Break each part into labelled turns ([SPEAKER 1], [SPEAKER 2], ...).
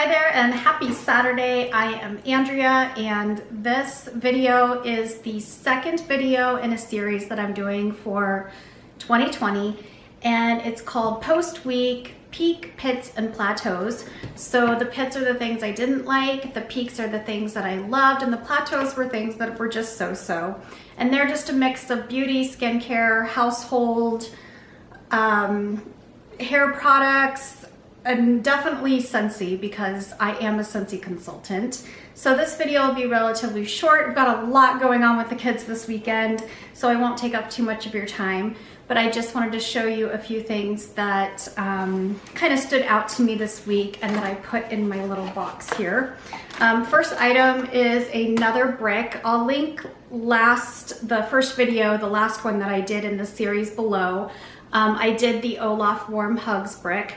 [SPEAKER 1] Hi there and happy Saturday. I am Andrea and this video is the second video in a series that I'm doing for 2020 and it's called Post Week Peak, Pits, and Plateaus. So the pits are the things I didn't like, the peaks are the things that I loved, and the plateaus were things that were just so-so. And they're just a mix of beauty, skincare, household, hair products, and definitely Scentsy because I am a Scentsy consultant. So this video will be relatively short. I've got a lot going on with the kids this weekend, so I won't take up too much of your time, but I just wanted to show you a few things that kind of stood out to me this week and that I put in my little box here. First item is another brick. I'll link the first video, the last one that I did in the series below. I did the Olaf Warm Hugs brick.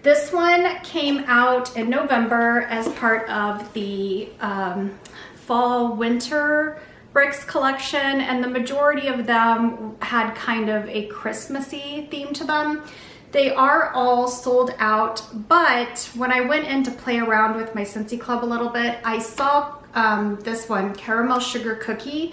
[SPEAKER 1] This one came out in November as part of the fall winter bricks collection, and the majority of them had kind of a Christmassy theme to them. They are all sold out, but when I went in to play around with my Scentsy Club a little bit, I saw this one, Caramel Sugar Cookie.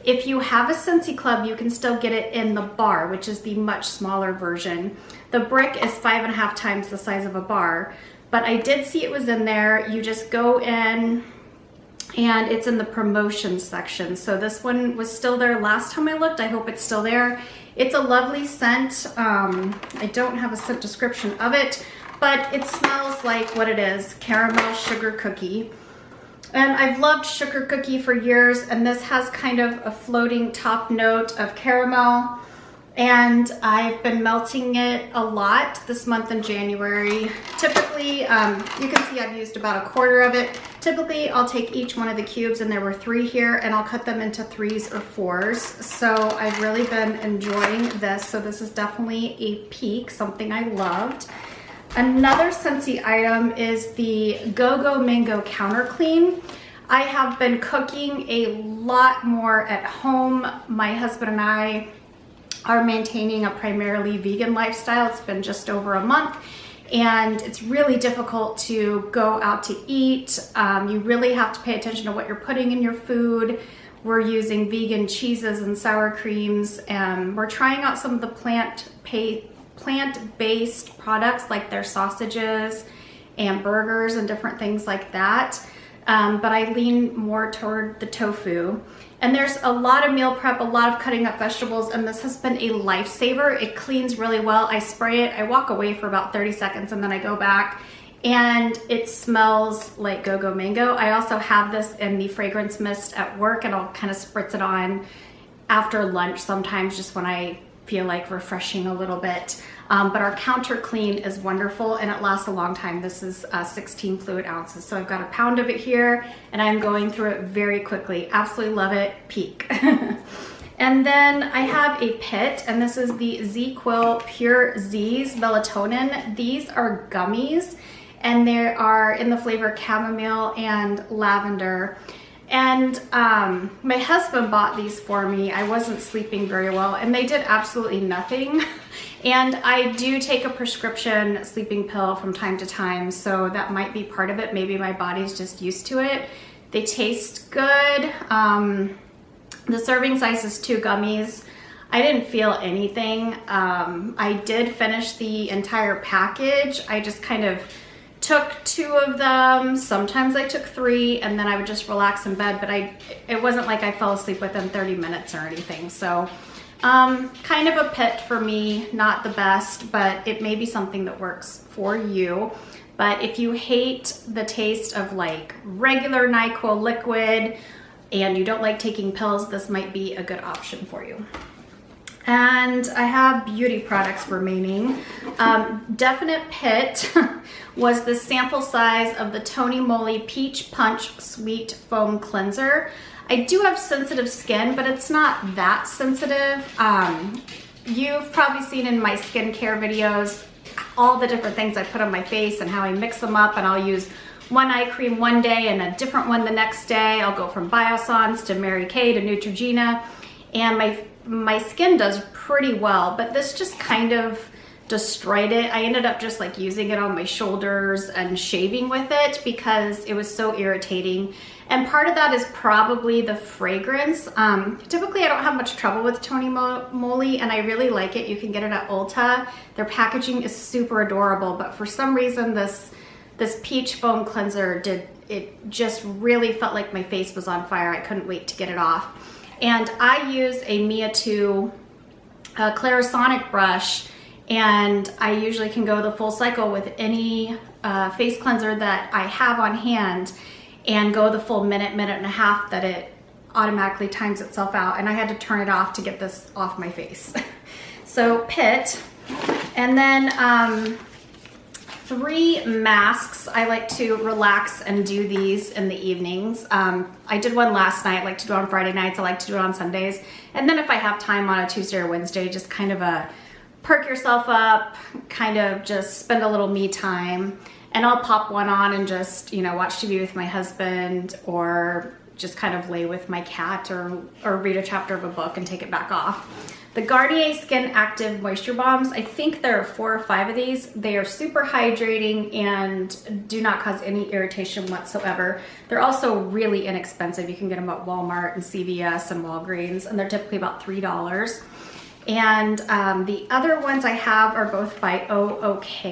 [SPEAKER 1] If you have a Scentsy Club, you can still get it in the bar, which is the much smaller version. The brick is 5.5 times the size of a bar, but I did see it was in there. You just go in and it's in the promotion section. So this one was still there last time I looked. I hope it's still there. It's a lovely scent. I don't have a scent description of it, but it smells like what it is, Caramel Sugar Cookie. And I've loved sugar cookie for years, and this has kind of a floating top note of caramel. And I've been melting it a lot this month in January. Typically, you can see I've used about 1/4 of it. Typically, I'll take each one of the cubes, and there were 3 here, and I'll cut them into 3s or 4s. So I've really been enjoying this. So this is definitely a peak, something I loved. Another Scentsy item is the Go-Go Mango Counter Clean. I have been cooking a lot more at home. My husband and I are maintaining a primarily vegan lifestyle. It's been just over a month, and it's really difficult to go out to eat. You really have to pay attention to what you're putting in your food. We're using vegan cheeses and sour creams, and we're trying out some of the plant-based products like their sausages and burgers and different things like that. But I lean more toward the tofu. And there's a lot of meal prep, a lot of cutting up vegetables, and this has been a lifesaver. It cleans really well. I spray it, I walk away for about 30 seconds, and then I go back, and it smells like Go-Go Mango. I also have this in the fragrance mist at work, and I'll kind of spritz it on after lunch sometimes, just when I feel like refreshing a little bit. But our counter clean is wonderful, and it lasts a long time. This is 16 fluid ounces. So I've got 1 pound of it here, and I'm going through it very quickly. Absolutely love it, peak. And then I have a pit, and this is the ZzzQuil Pure Z's Melatonin. These are gummies, and they are in the flavor chamomile and lavender. And my husband bought these for me. I wasn't sleeping very well, and they did absolutely nothing. And I do take a prescription sleeping pill from time to time, so that might be part of it. Maybe my body's just used to it. They taste good. The serving size is 2 gummies. I didn't feel anything. I did finish the entire package. I just kind of took 2 of them. Sometimes I took 3, and then I would just relax in bed, but it wasn't like I fell asleep within 30 minutes or anything. So kind of a pit for me, not the best, but it may be something that works for you. But if you hate the taste of like regular NyQuil liquid and you don't like taking pills, this might be a good option for you. And I have beauty products remaining. Definite pit was the sample size of the Tony Moly Peach Punch Sweet Foam Cleanser. I do have sensitive skin, but it's not that sensitive. You've probably seen in my skincare videos all the different things I put on my face and how I mix them up, and I'll use one eye cream one day and a different one the next day. I'll go from Biossance to Mary Kay to Neutrogena, and my skin does pretty well, but this just kind of destroyed it. I ended up just like using it on my shoulders and shaving with it because it was so irritating. And part of that is probably the fragrance. Typically I don't have much trouble with Tony Moly, and I really like it. You can get it at Ulta. Their packaging is super adorable, but for some reason this peach foam cleanser just really felt like my face was on fire. I couldn't wait to get it off. And I use a Mia 2 Clarisonic brush, and I usually can go the full cycle with any face cleanser that I have on hand and go the full minute and a half that it automatically times itself out. And I had to turn it off to get this off my face. So Pitt, and then 3 masks. I like to relax and do these in the evenings. I did one last night. I like to do it on Friday nights. I like to do it on Sundays. And then if I have time on a Tuesday or Wednesday, just kind of perk yourself up, kind of just spend a little me time. And I'll pop one on and just, watch TV with my husband, or just kind of lay with my cat, or read a chapter of a book and take it back off. The Garnier Skin Active Moisture Bombs, I think there are 4 or 5 of these. They are super hydrating and do not cause any irritation whatsoever. They're also really inexpensive. You can get them at Walmart and CVS and Walgreens, and they're typically about $3. And the other ones I have are both by OOK,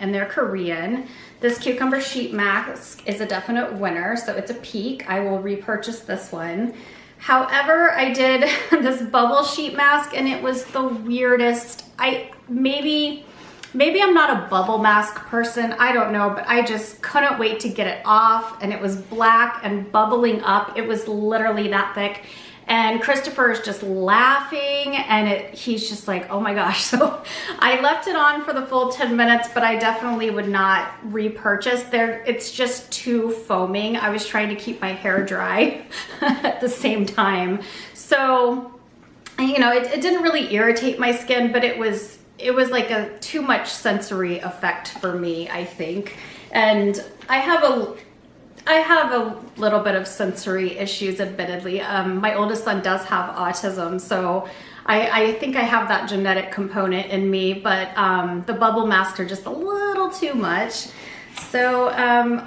[SPEAKER 1] and they're Korean. This cucumber sheet mask is a definite winner, so it's a peak. I will repurchase this one. However, I did this bubble sheet mask, and it was the weirdest. Maybe I'm not a bubble mask person, I don't know, but I just couldn't wait to get it off, and it was black and bubbling up. It was literally that thick. And Christopher is just laughing, and he's just like, oh my gosh. So I left it on for the full 10 minutes, but I definitely would not repurchase. It's just too foaming. I was trying to keep my hair dry at the same time. So, it didn't really irritate my skin, but it was like a too much sensory effect for me, I think. And I have a little bit of sensory issues, admittedly. My oldest son does have autism, so I think I have that genetic component in me, but the bubble masks are just a little too much. So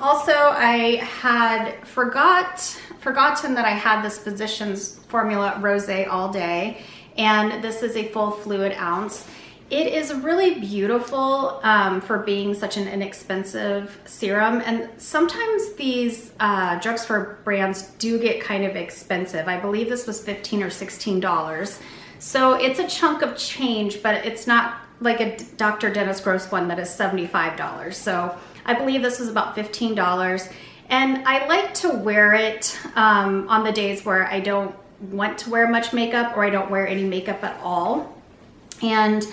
[SPEAKER 1] also I had forgotten that I had this Physicians Formula Rosé All Day, and this is a full fluid ounce. It is really beautiful for being such an inexpensive serum, and sometimes these drugstore brands do get kind of expensive. I believe this was $15 or $16. So it's a chunk of change, but it's not like a Dr. Dennis Gross one that is $75. So I believe this was about $15. And I like to wear it on the days where I don't want to wear much makeup, or I don't wear any makeup at all. And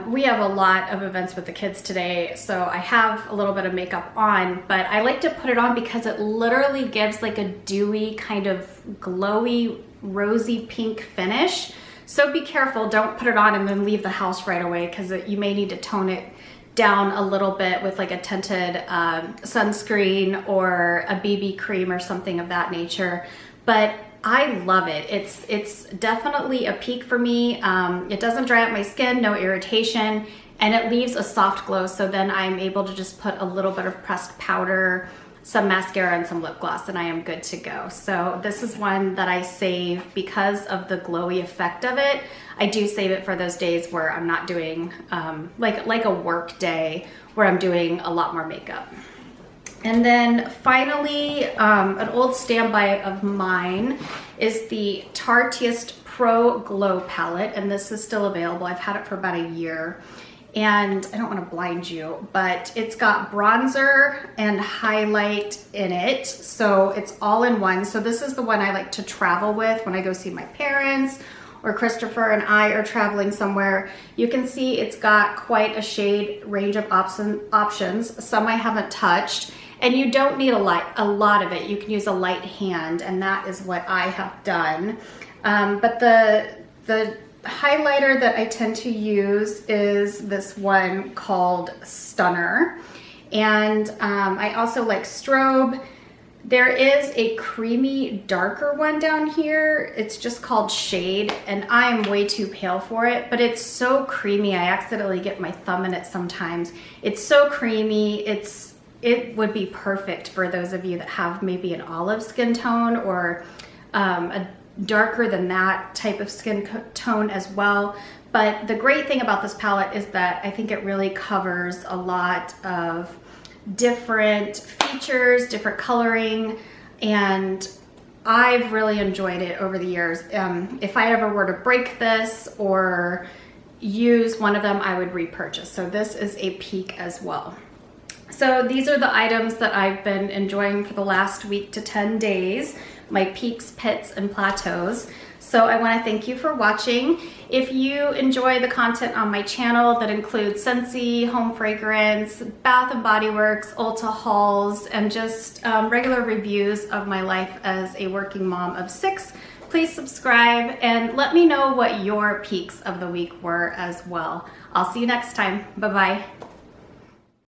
[SPEAKER 1] we have a lot of events with the kids today, so I have a little bit of makeup on, but I like to put it on because it literally gives like a dewy, kind of glowy, rosy pink finish. So be careful, don't put it on and then leave the house right away, because you may need to tone it down a little bit with like a tinted sunscreen or a BB cream or something of that nature. But I love it. It's definitely a peak for me. It doesn't dry out my skin, no irritation, and it leaves a soft glow. So then I'm able to just put a little bit of pressed powder, some mascara, and some lip gloss, and I am good to go. So this is one that I save because of the glowy effect of it. I do save it for those days where I'm not doing like a work day where I'm doing a lot more makeup. And then finally, an old standby of mine is the Tarteist Pro Glow Palette, and this is still available. I've had it for about a year, and I don't want to blind you, but it's got bronzer and highlight in it, so it's all in one. So this is the one I like to travel with when I go see my parents, or Christopher and I are traveling somewhere. You can see it's got quite a shade range of options. Some I haven't touched. And you don't need a lot of it. You can use a light hand, and that is what I have done. But the highlighter that I tend to use is this one called Stunner. And I also like Strobe. There is a creamy, darker one down here. It's just called Shade, and I'm way too pale for it, but it's so creamy. I accidentally get my thumb in it sometimes. It's so creamy. It would be perfect for those of you that have maybe an olive skin tone or a darker than that type of skin tone as well. But the great thing about this palette is that I think it really covers a lot of different features, different coloring, and I've really enjoyed it over the years. If I ever were to break this or use one of them, I would repurchase. So this is a peek as well. So these are the items that I've been enjoying for the last week to 10 days, my peaks, pits, and plateaus. So I want to thank you for watching. If you enjoy the content on my channel that includes Scentsy, home fragrance, Bath & Body Works, Ulta hauls, and just regular reviews of my life as a working mom of 6, please subscribe and let me know what your peaks of the week were as well. I'll see you next time. Bye-bye.